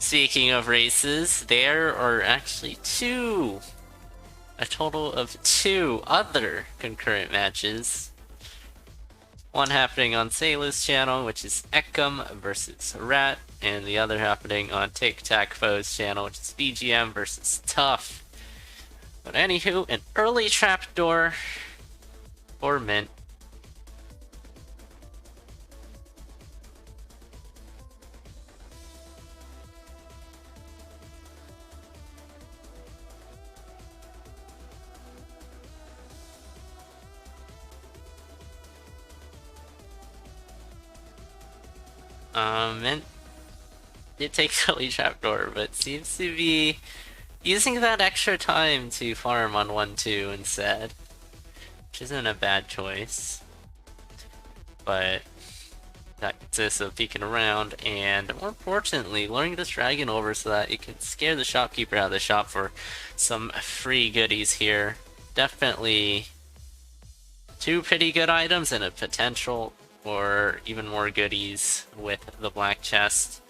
Speaking of races, there are actually a total of two other concurrent matches. One happening on Sailor's channel, which is Ekkum versus Rat, and the other happening on Tic Tac Foe's channel, which is BGM versus Tough. But anywho, an early trapdoor for Mint. Mint did take early trapdoor, but seems to be using that extra time to farm on 1-2 instead, which isn't a bad choice. But that consists of peeking around and, more importantly, luring this dragon over so that it can scare the shopkeeper out of the shop for some free goodies here. Definitely two pretty good items and a potential for even more goodies with the black chest.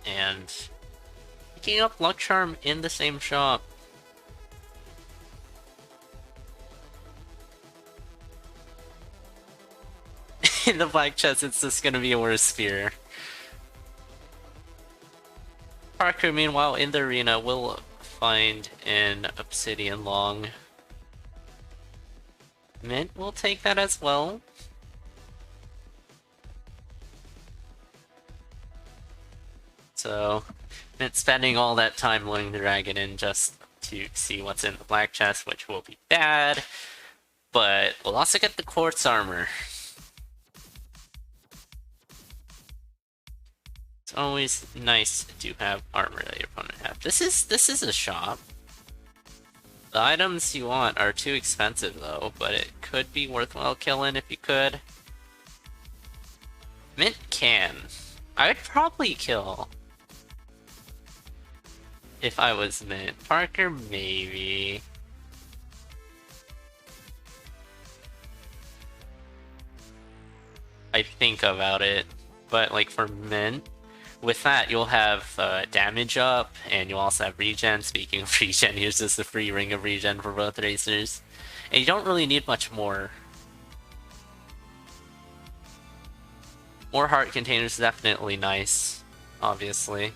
And picking up Luck Charm in the same shop. In the black chest, it's just gonna be a worse spear. Parker, meanwhile, in the arena, will find an obsidian long. Mint will take that as well. So, Mint spending all that time luring the dragon in just to see what's in the black chest, which will be bad. But we'll also get the quartz armor. It's always nice to have armor that your opponent has. This is a shop. The items you want are too expensive though, but it could be worthwhile killing if you could. Mint can. I would probably kill if I was Mint. Parker, maybe. I think about it, but like for Mint, with that you'll have damage up, and you'll also have regen. Speaking of regen, here's just a free ring of regen for both racers. And you don't really need much more. More heart containers is definitely nice, obviously.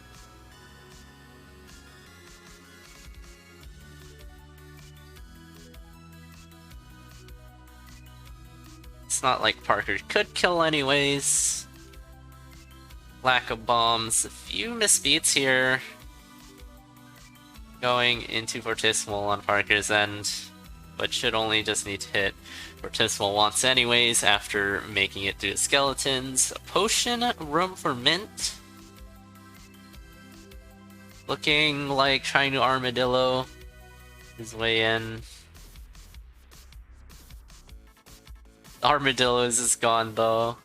It's not like Parker could kill anyways. Lack of bombs. A few misbeats here. Going into Fortissimo on Parker's end, but should only just need to hit Fortissimo once anyways after making it through the skeletons. A potion room for Mint. Looking like trying to armadillo his way in. Armadillo's is gone though.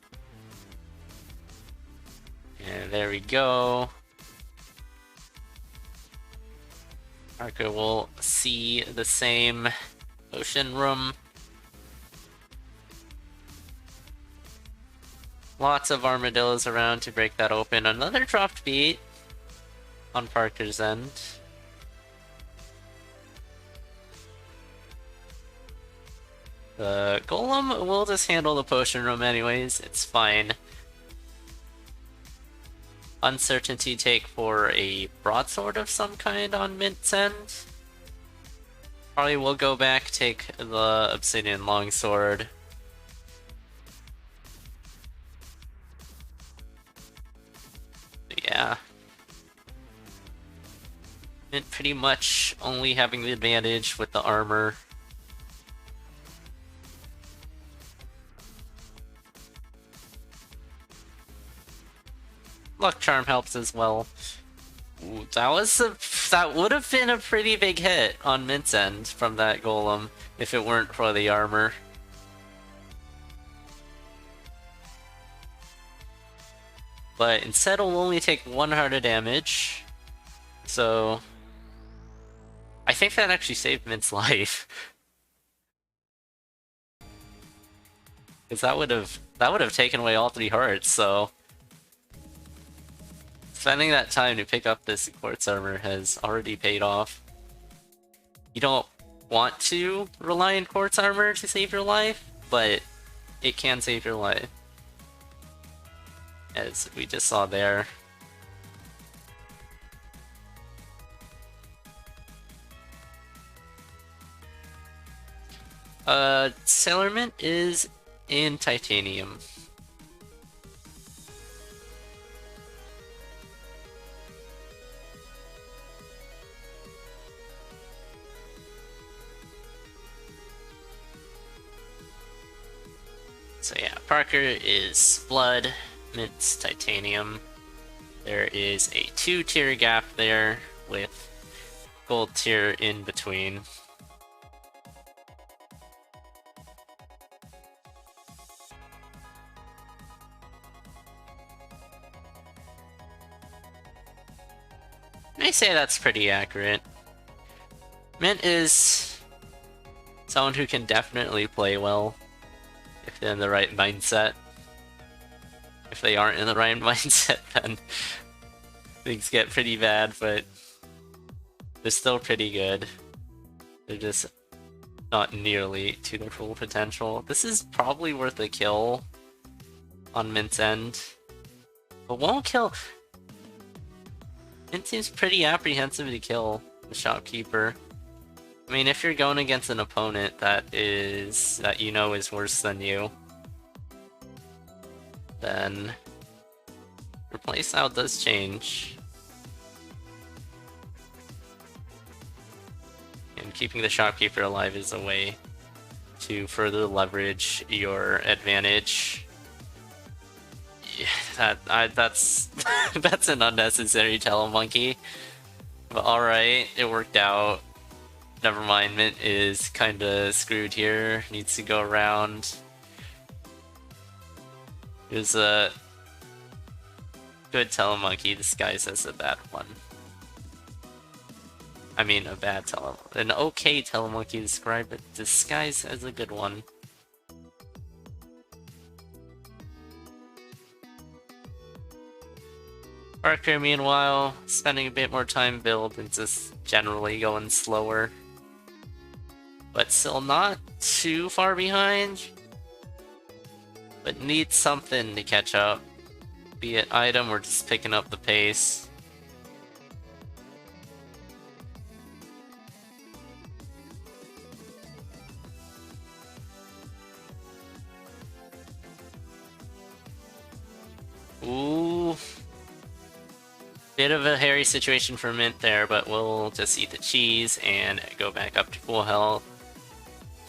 And there we go. Parker will see the same ocean room. Lots of armadillos around to break that open. Another dropped beat on Parker's end. The golem will just handle the potion room anyways, it's fine. Uncertainty take for a broadsword of some kind on Mint's end. Probably will go back, take the obsidian longsword. Yeah. Mint pretty much only having the advantage with the armor. Luck Charm helps as well. Ooh, that would have been a pretty big hit on Mint's end from that golem if it weren't for the armor. But instead it'll only take 1 heart of damage. So I think that actually saved Mint's life. Because that would have taken away all 3 hearts, so spending that time to pick up this quartz armor has already paid off. You don't want to rely on quartz armor to save your life, but it can save your life. As we just saw there. Sailormint is in titanium. So yeah, Parker is blood, Mint's titanium. There is a 2-tier gap there with gold tier in between. I say that's pretty accurate. Mint is someone who can definitely play well if they're in the right mindset. If they aren't in the right mindset, then things get pretty bad, but they're still pretty good. They're just not nearly to their full potential. This is probably worth a kill on Mint's end, but won't kill. Mint seems pretty apprehensive to kill the shopkeeper. I mean, if you're going against an opponent that you know is worse than you, then your playstyle does change. And keeping the shopkeeper alive is a way to further leverage your advantage. Yeah, that's that's an unnecessary telemonkey. But alright, it worked out. Never mind, Mint is kinda screwed here. Needs to go around. It was a good telemonkey disguised as a bad one. I mean, a bad an okay telemonkey disguised as a good one. Parker, meanwhile, spending a bit more time build and just generally going slower. But still not too far behind. But needs something to catch up. Be it item or just picking up the pace. Ooh. Bit of a hairy situation for Mint there, but we'll just eat the cheese and go back up to full health.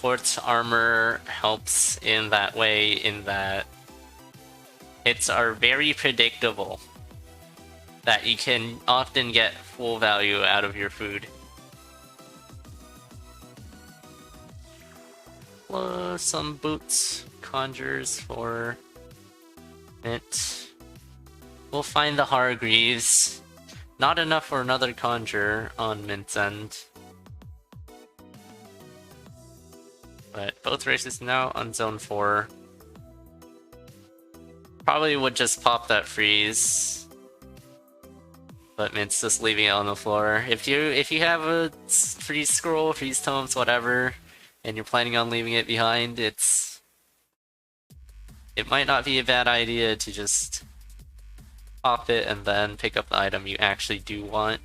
Quartz armor helps in that way, in that hits are very predictable. That you can often get full value out of your food. Plus some boots, conjures for Mint. We'll find the Hargreaves. Not enough for another conjure on Mint's end. But both races now on zone 4. Probably would just pop that freeze. But Mint's just leaving it on the floor. If you have a freeze scroll, freeze tomes, whatever, and you're planning on leaving it behind, it might not be a bad idea to just pop it and then pick up the item you actually do want.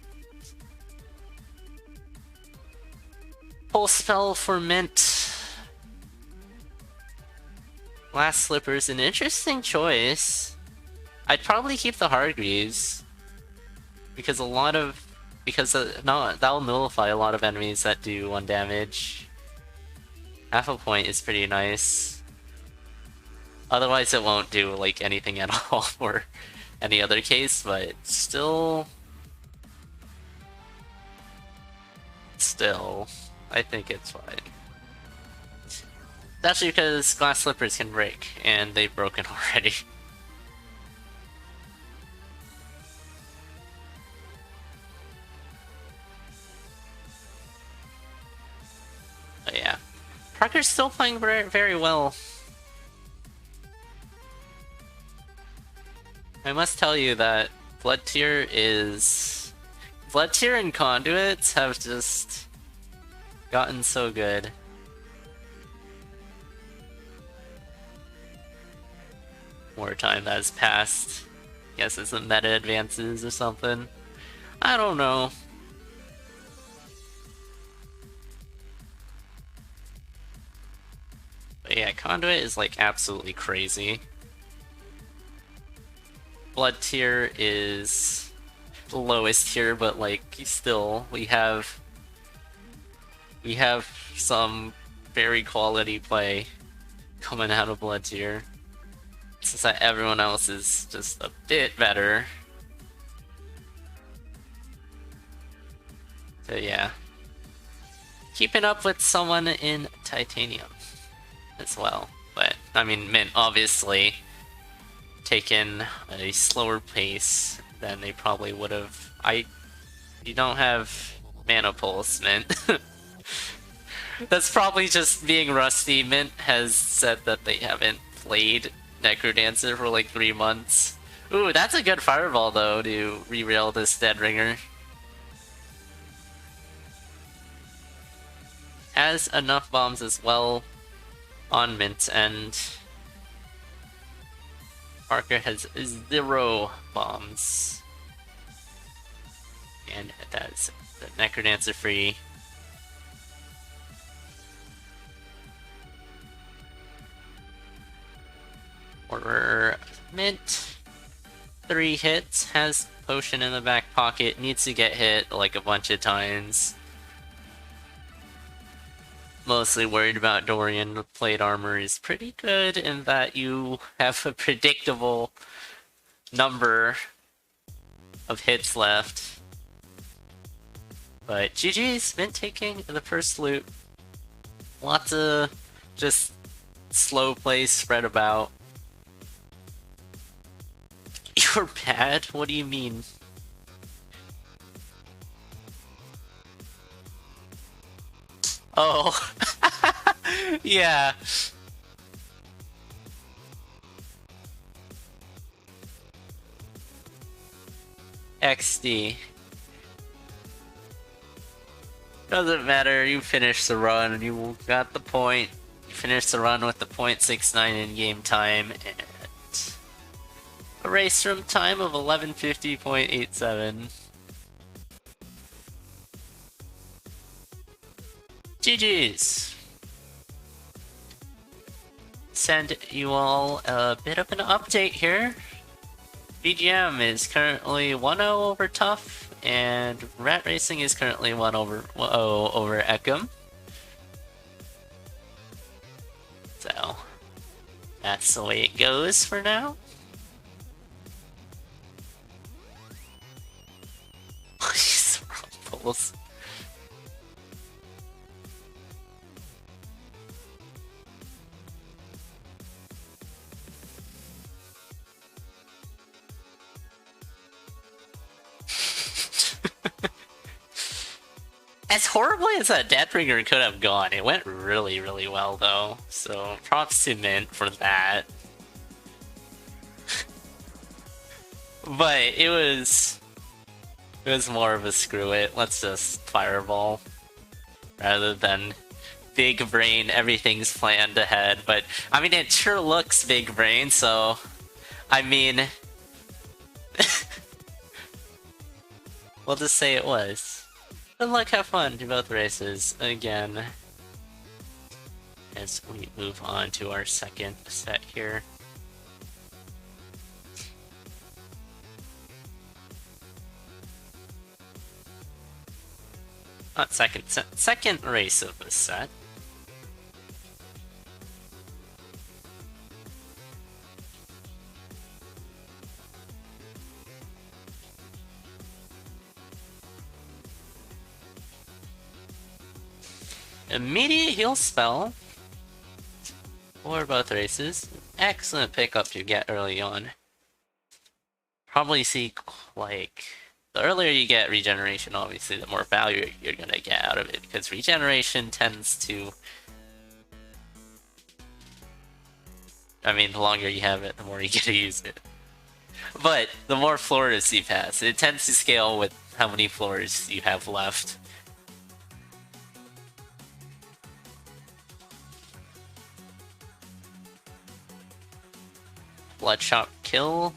Pull spell for Mint. Last Slipper's an interesting choice. I'd probably keep the Hargreaves because that'll nullify a lot of enemies that do 1 damage. Half a point is pretty nice. Otherwise, it won't do like anything at all for any other case, but still, I think it's fine. Especially because glass slippers can break, and they've broken already. But yeah, Parker's still playing very, very well. I must tell you that Blood tier is... Blood tier and conduits have just gotten so good. More time has passed. Guess it's the meta advances or something. I don't know. But yeah, conduit is like absolutely crazy. Blood tier is the lowest tier, but like still we have some very quality play coming out of blood tier. Since everyone else is just a bit better. So yeah. Keeping up with someone in titanium as well. But I mean, Mint obviously taken a slower pace than they probably would have. You don't have mana pulse, Mint. That's probably just being rusty. Mint has said that they haven't played Necrodancer for like 3 months. Ooh, that's a good fireball though to re-rail this Dead Ringer. Has enough bombs as well on Mint, and Parker has 0 bombs. And that's the Necrodancer free. Order Mint. 3 hits, has potion in the back pocket, needs to get hit like a bunch of times. Mostly worried about Dorian. Plate armor is pretty good in that you have a predictable number of hits left. But GG's Mint taking the first loot. Lots of just slow plays spread about. You're bad? What do you mean? Oh. Yeah. XD. Doesn't matter, you finished the run and you got the point. You finished the run with the 0.69 in game time and a race room time of 11:50.87. GG's. Send you all a bit of an update here. BGM is currently 1-0 over Tough, and Rat Racing is currently 1-0 over Ekim. So, that's the way it goes for now. These rumples. As horribly as that Deathbringer could have gone, it went really, really well though. So props to Mint for that. But it was more of a screw it. Let's just fireball rather than big brain. Everything's planned ahead. But I mean, it sure looks big brain. So I mean, we'll just say it was. Good luck, have fun to both races again as we move on to our second set here. Not second set, second race of the set. Immediate heal spell for both races. Excellent pickup to get early on. Probably see, like, the earlier you get regeneration, obviously, the more value you're gonna get out of it, because regeneration tends to... I mean, the longer you have it, the more you get to use it. But the more floors you pass, it tends to scale with how many floors you have left. Bloodshot kill.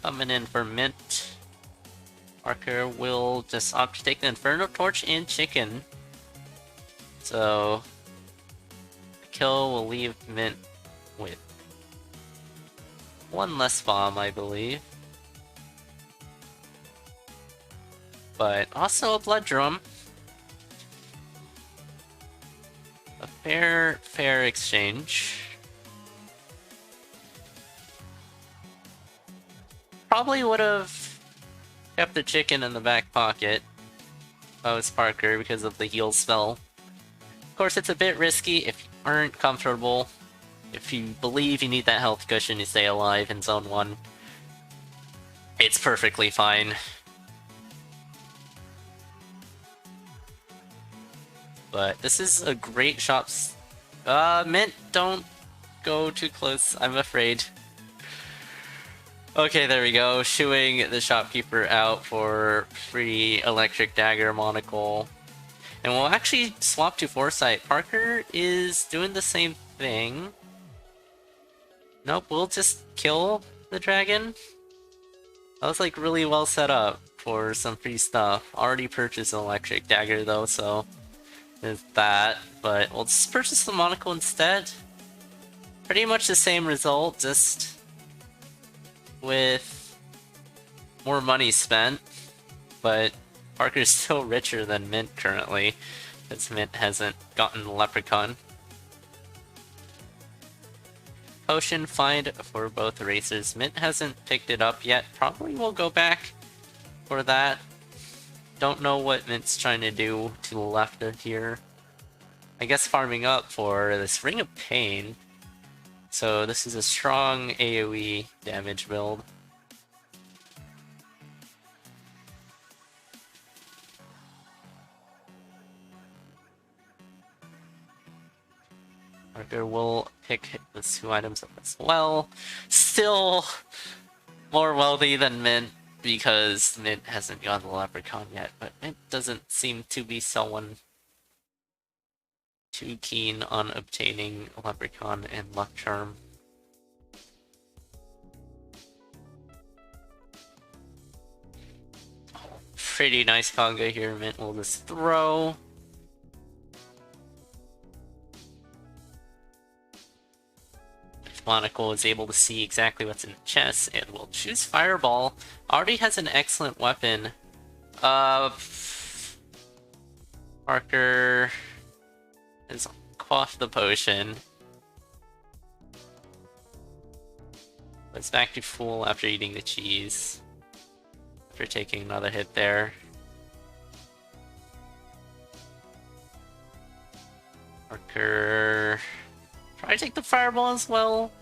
Coming in for Mint. Parker will just opt to take the Inferno Torch and Chicken. So, kill will leave Mint with one less bomb, I believe. But also a Blood Drum. A fair exchange. Probably would have kept the chicken in the back pocket if I was Parker because of the heal spell. Of course, it's a bit risky if you aren't comfortable. If you believe you need that health cushion to stay alive in Zone 1, it's perfectly fine. But this is a great shop. Mint, don't go too close, I'm afraid. Okay, there we go. Shooing the shopkeeper out for free electric dagger monocle. And we'll actually swap to Foresight. Parker is doing the same thing. Nope, we'll just kill the dragon. That was like really well set up for some free stuff. Already purchased an electric dagger though, so there's that. But we'll just purchase the monocle instead. Pretty much the same result, just with more money spent, but Parker's still richer than Mint currently, because Mint hasn't gotten the Leprechaun. Potion find for both racers. Mint hasn't picked it up yet. Probably will go back for that. Don't know what Mint's trying to do to the left of here. I guess farming up for this Ring of Pain. So this is a strong AoE damage build. Parker will pick the 2 items up as well. Still more wealthy than Mint because Mint hasn't gotten the Leprechaun yet, but Mint doesn't seem to be someone too keen on obtaining Leprechaun and Luck Charm. Pretty nice Conga here. Mint will just throw. If Monocle is able to see exactly what's in the chest, and will choose Fireball. Already has an excellent weapon. Parker has quaffed the potion. It's back to full after eating the cheese. After taking another hit there. Parker... try to take the Fireball as well.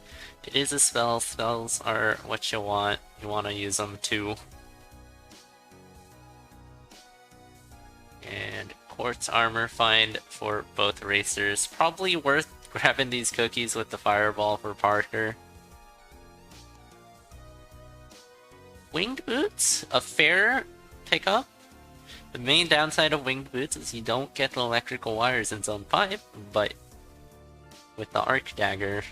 It is a spell. Spells are what you want. You want to use them too. And Quartz Armor find for both racers. Probably worth grabbing these cookies with the Fireball for Parker. Winged Boots, a fair pickup. The main downside of Winged Boots is you don't get the electrical wires in Zone 5, but with the Arc Dagger,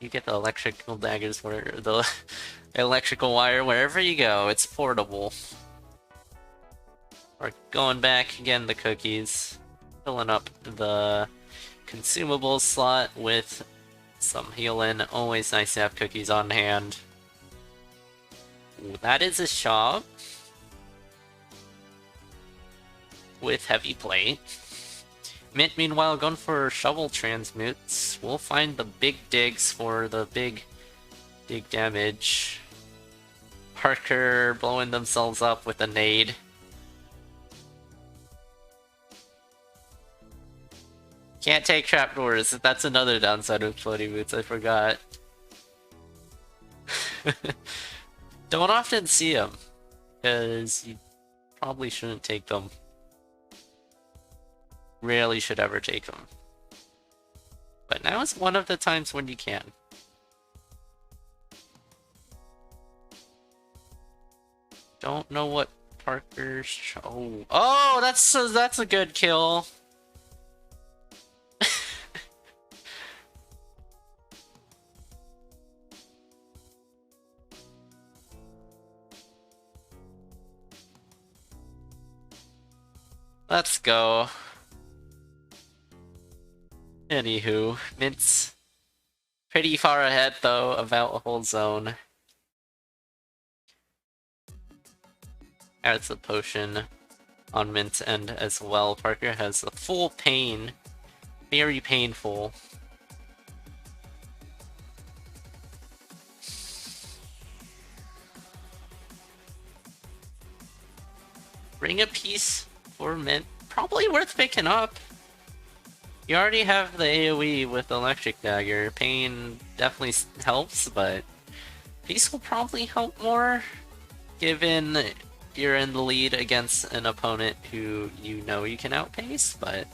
you get the electrical daggers where the electrical wire wherever you go. It's portable. We're going back again, the cookies, filling up the consumables slot with some healing. Always nice to have cookies on hand. Ooh, that is a shop with heavy plate. Mint, meanwhile, going for shovel transmutes. We'll find the big digs for the big damage. Parker blowing themselves up with a nade. Can't take trapdoors. That's another downside of floaty boots, I forgot. Don't often see them, because you probably shouldn't take them. Rarely should ever take them. But now is one of the times when you can. Don't know what Parker's... Oh, that's a good kill. Let's go. Anywho, Mint's pretty far ahead though, about a whole zone. Adds a potion on Mint's end as well. Parker has a full pain. Very painful. Bring a piece for Mint. Probably worth picking up. You already have the AoE with Electric Dagger. Pain definitely helps, but Peace will probably help more, given you're in the lead against an opponent who you know you can outpace, but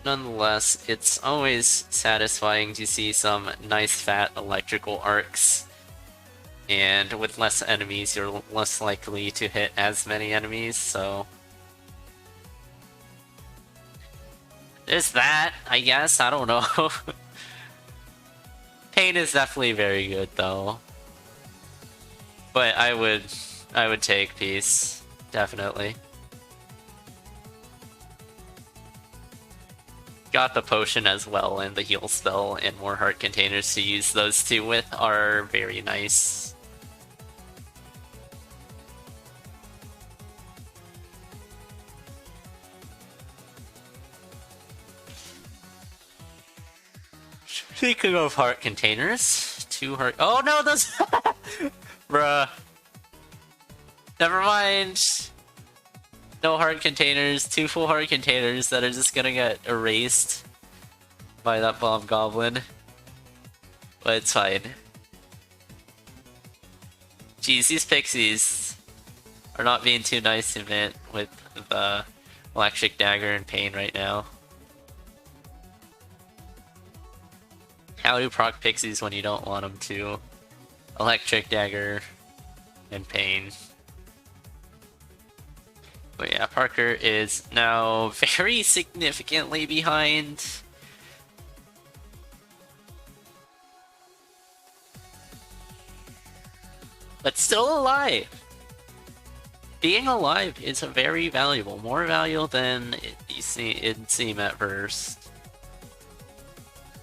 nonetheless, it's always satisfying to see some nice fat electrical arcs. And with less enemies, you're less likely to hit as many enemies, so... There's that, I guess, I don't know. Pain is definitely very good, though. But I would take Peace, definitely. Got the potion as well, and the heal spell, and more heart containers to use those two with are very nice. Speaking of heart containers, 2 heart- Oh no, those- Bruh. Never mind. No heart containers, 2 full heart containers that are just gonna get erased by that bomb goblin. But it's fine. Jeez, these pixies are not being too nice to Mint with the Electric Dagger and Pain right now. How do proc pixies when you don't want them to? Electric Dagger and Pain. But yeah, Parker is now very significantly behind. But still alive! Being alive is very valuable. More valuable than it'd seem at first.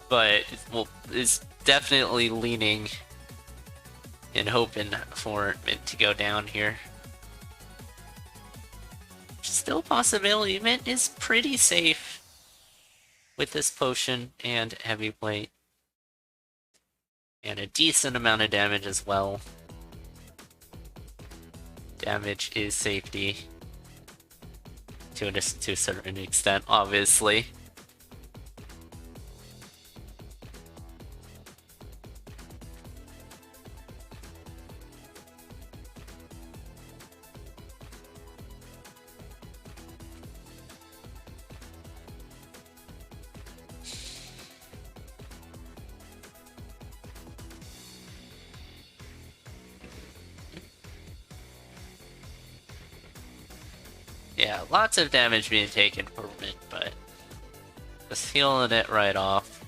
But, well, is definitely leaning and hoping for Mint to go down here. Still a possibility. Mint is pretty safe with this potion and heavy plate. And a decent amount of damage as well. Damage is safety. To a certain extent, obviously. Yeah, lots of damage being taken from it, but just healing it right off.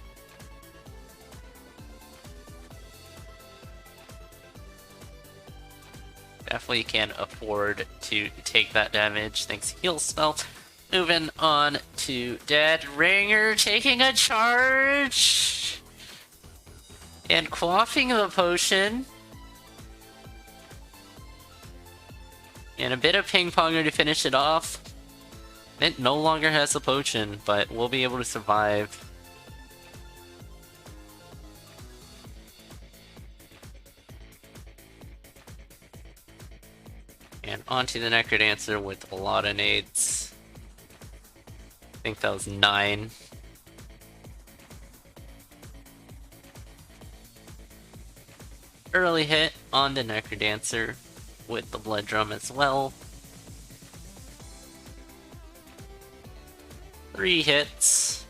Definitely can't afford to take that damage thanks to heal spell. Moving on to Dead Ringer taking a charge and quaffing the potion. And a bit of ping-ponger to finish it off. Mint no longer has the potion, but we'll be able to survive. And onto the Necrodancer with a lot of nades. I think that was 9. Early hit on the Necrodancer with the blood drum as well. 3 hits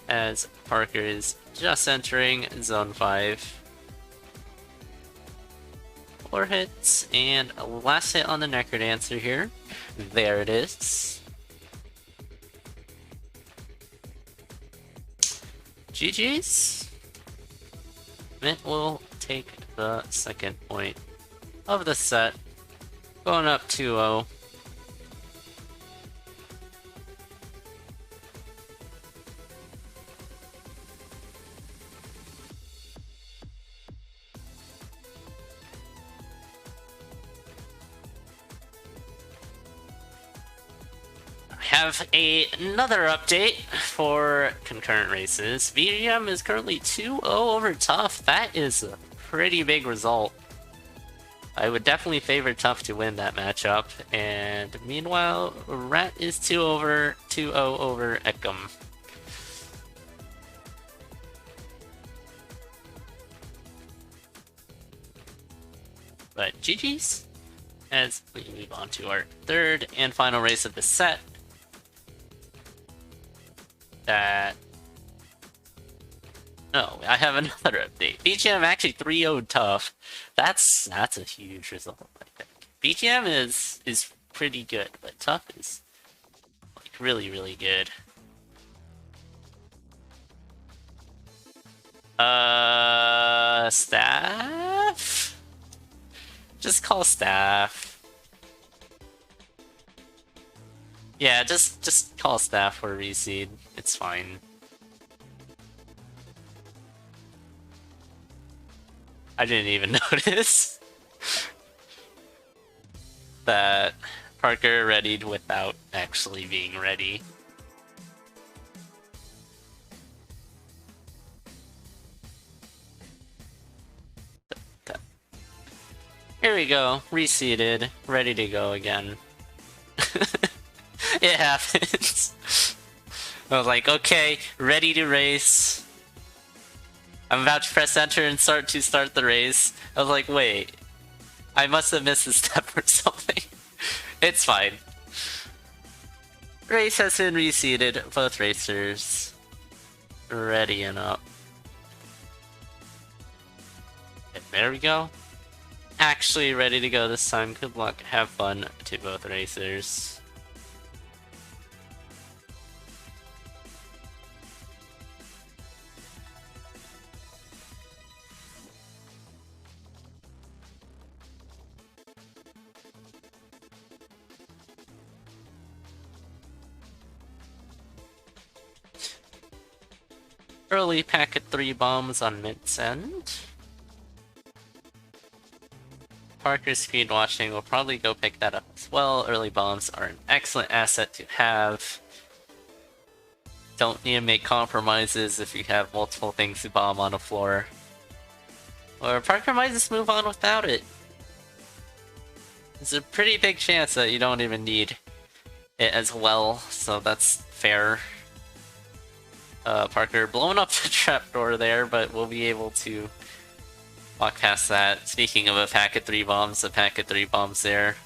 as Parker is just entering Zone 5. 4 hits, and a last hit on the Necrodancer here. There it is. GG's. Mint will take the second point of the set, going up 2-0. Have another update for concurrent races. VGM is currently 2-0 over Tough. That is a pretty big result. I would definitely favor Tough to win that matchup. And meanwhile, Rat is 2-0 over Ekum. But GG's as we move on to our third and final race of the set. No, I have another update. BGM actually 3-0 Tough. That's a huge result, I think. BGM is pretty good, but Tough is like really, really good. Staff? Just call Staff. Yeah, just call Staff for a reseed. It's fine. I didn't even notice that Parker readied without actually being ready. Here we go, reseated, ready to go again. It happens. I was like, okay, ready to race. I'm about to press enter and start the race. I was like, wait, I must have missed a step or something. It's fine. Race has been reseated, both racers ready and up. And there we go. Actually ready to go this time. Good luck, have fun to both racers. Early packet 3 bombs on Mint's end. Parker speed watching will probably go pick that up as well. Early bombs are an excellent asset to have. Don't need to make compromises if you have multiple things to bomb on a floor. Or Parker might just move on without it. There's a pretty big chance that you don't even need it as well, so that's fair. Parker blowing up the trapdoor there, but we'll be able to walk past that. Speaking of a packet 3 bombs, a packet 3 bombs there.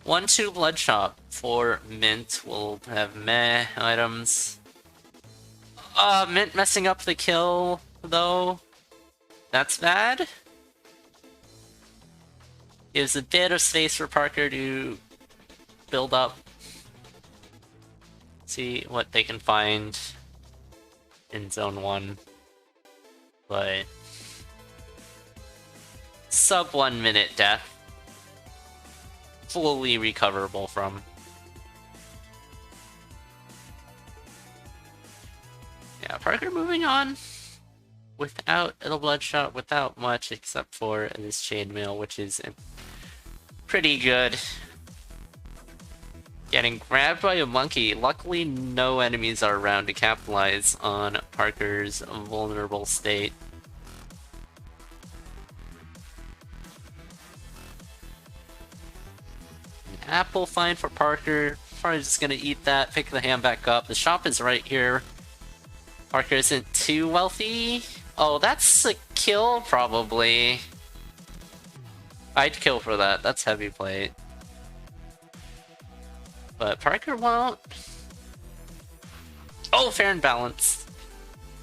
1-2 Bloodshot for Mint. We'll have meh items. Mint messing up the kill, though. That's bad. Gives a bit of space for Parker to build up. See what they can find in Zone 1. But sub 1 minute death. Fully recoverable from. Yeah, Parker moving on without a Bloodshot, without much except for this chainmail, which is pretty good. Getting grabbed by a monkey. Luckily, no enemies are around to capitalize on Parker's vulnerable state. An apple fine for Parker. Probably just gonna eat that, pick the hand back up. The shop is right here. Parker isn't too wealthy. Oh, that's a kill, probably. I'd kill for that. That's heavy plate. But Parker won't. Oh, fair and balanced.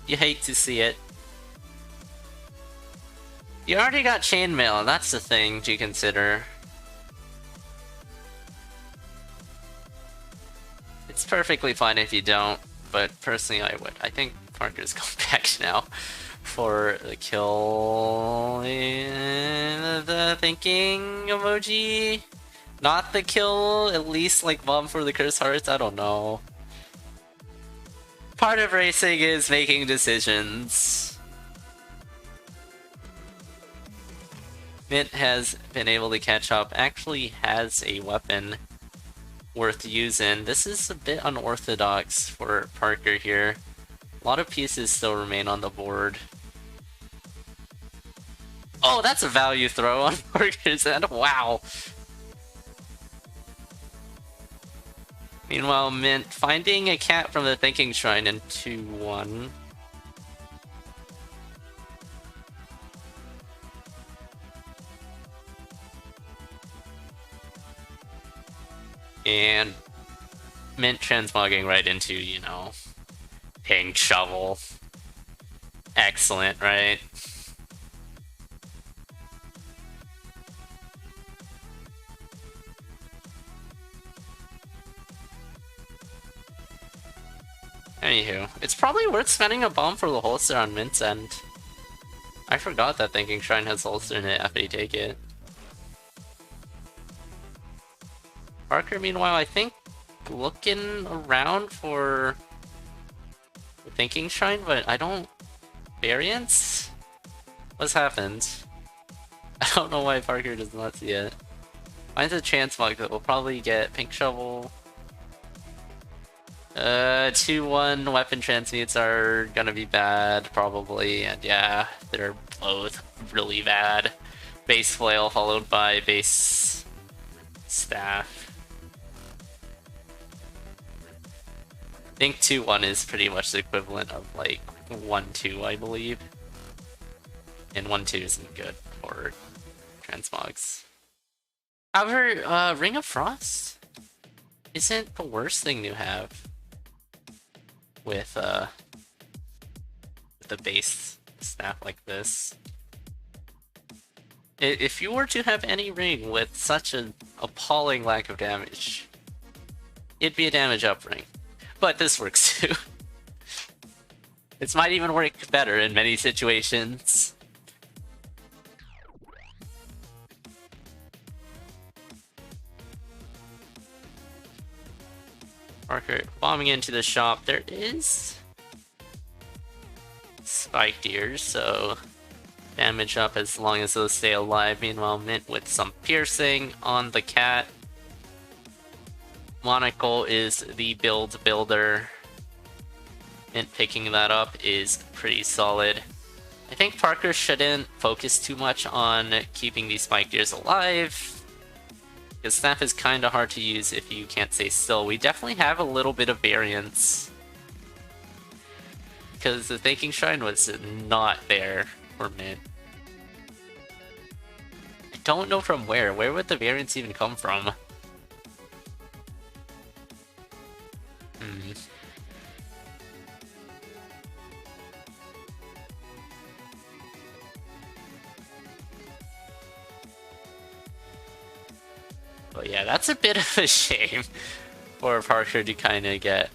You hate to see it. You already got chainmail, that's the thing to consider. It's perfectly fine if you don't, but personally I would. I think Parker's going back now for the kill. The thinking emoji. Not the kill, at least like bomb for the curse hearts, I don't know. Part of racing is making decisions. Mint has been able to catch up, actually has a weapon worth using. This is a bit unorthodox for Parker here. A lot of pieces still remain on the board. Oh, that's a value throw on Parker's end. Wow. Meanwhile, Mint finding a cat from the Thinking Shrine in 2-1. And Mint transmogging right into, you know, Pink Shovel. Excellent, right? Anywho, it's probably worth spending a bomb for the holster on Mint's end. I forgot that Thinking Shrine has holster in it after you take it. Parker, meanwhile, I think looking around for the Thinking Shrine, but I don't... Variance? What's happened? I don't know why Parker does not see it. Finds a chance mug that will probably get Pink Shovel. 2-1 weapon transmutes are gonna be bad, probably, and yeah, they're both really bad. Base flail followed by base staff. I think 2-1 is pretty much the equivalent of like 1-2, I believe. And 1-2 isn't good for transmogs. However, Ring of Frost isn't the worst thing to have with the base staff like this. If you were to have any ring with such an appalling lack of damage, it'd be a damage up ring. But this works too. This might even work better in many situations. Parker bombing into the shop. There is spiked ears, so damage up as long as those stay alive. Meanwhile, Mint with some piercing on the cat. Monocle is the build builder. Mint picking that up is pretty solid. I think Parker shouldn't focus too much on keeping these spiked ears alive, because staff is kind of hard to use if you can't stay still. We definitely have a little bit of variance, because the Thinking Shrine was not there for Mint. I don't know from where. Where would the variance even come from? But yeah, that's a bit of a shame for Parker to kind of get.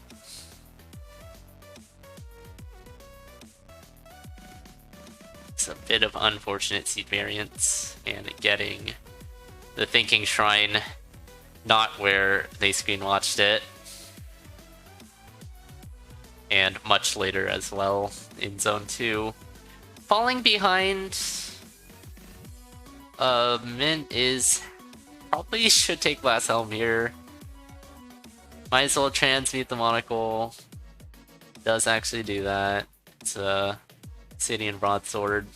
It's a bit of unfortunate seed variance, and getting the Thinking Shrine not where they screen watched it. And much later as well in Zone 2. Falling behind, Mint is probably should take Glass Helm here. Might as well transmute the Monocle. Does actually do that. It's a Obsidian Broadsword.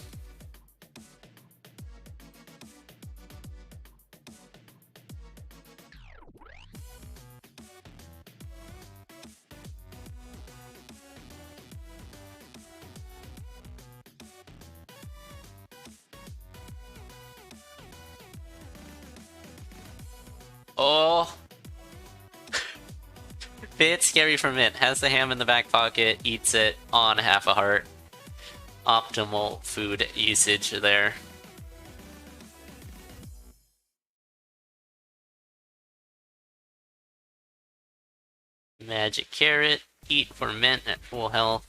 Oh! Bit scary for Mint. Has the ham in the back pocket, eats it on half a heart. Optimal food usage there. Magic Carrot. Eat for Mint at full health.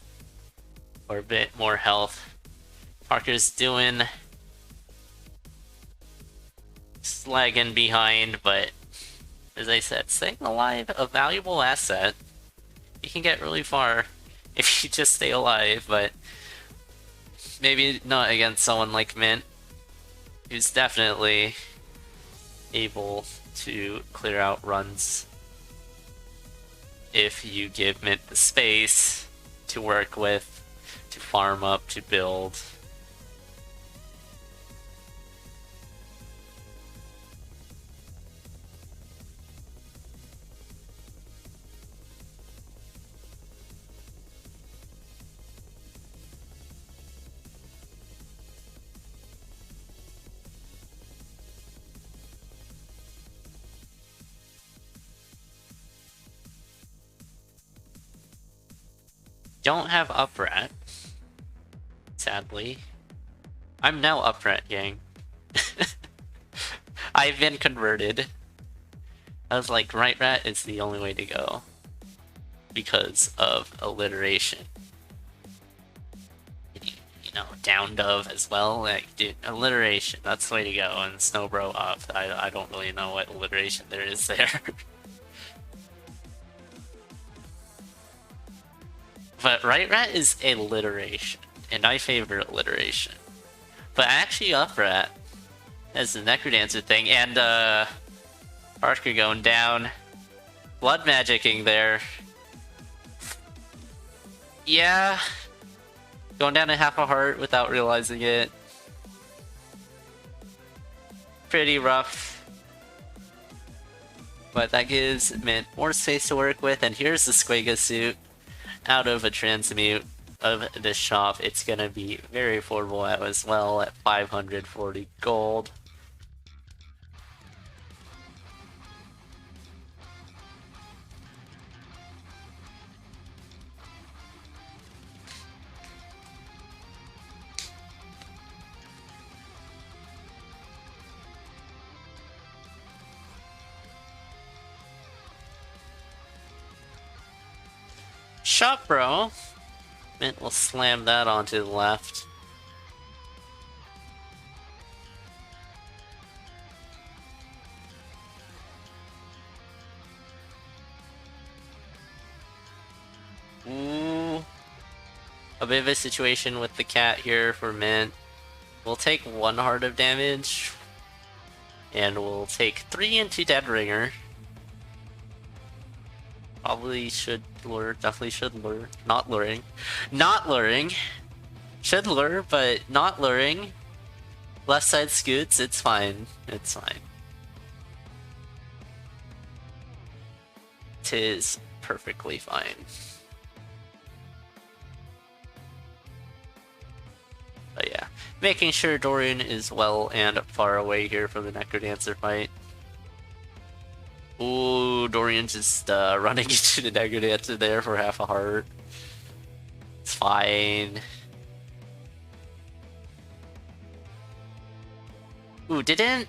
Or a bit more health. Parker's doing... lagging behind, but... as I said, staying alive, a valuable asset. You can get really far if you just stay alive, but... maybe not against someone like Mint, who's definitely able to clear out runs if you give Mint the space to work with, to farm up, to build. Don't have Uprat, sadly. I'm now Uprat, gang. I've been converted. I was like, right rat is the only way to go. Because of alliteration. You know, down dove as well. Like, dude, alliteration, that's the way to go. And Snowbro up. I don't really know what alliteration there is there. But right rat is alliteration, and I favor alliteration. But actually Uprat as the Necrodancer thing, and Parker going down. Blood magicking there. Yeah. Going down to half a heart without realizing it. Pretty rough. But that gives Mint more space to work with, and here's the Squega suit. Out of a transmute of this shop, it's gonna be very affordable as well at 540 gold. Shop, bro. Mint will slam that onto the left. Ooh. A bit of a situation with the cat here for Mint. We'll take 1 heart of damage. And we'll take 3 into Dead Ringer. Probably should lure, definitely should lure. Not luring. Not luring! Should lure, but not luring. Left side scoots, it's fine. It's fine. Tis perfectly fine. But yeah, making sure Dorian is well and far away here from the Necrodancer fight. Ooh, Dorian just running into the Necrodancer there for half a heart. It's fine. Ooh, didn't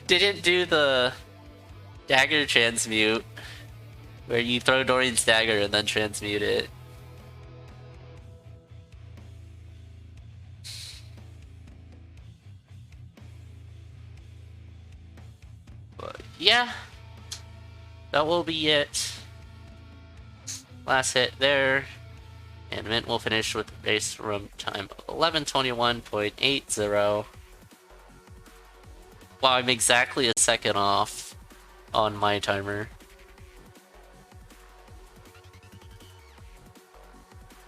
do the dagger transmute where you throw Dorian's dagger and then transmute it. But yeah, that will be it. Last hit there, and Mint will finish with a base run time of 11:21.80. Wow, I'm exactly a second off on my timer.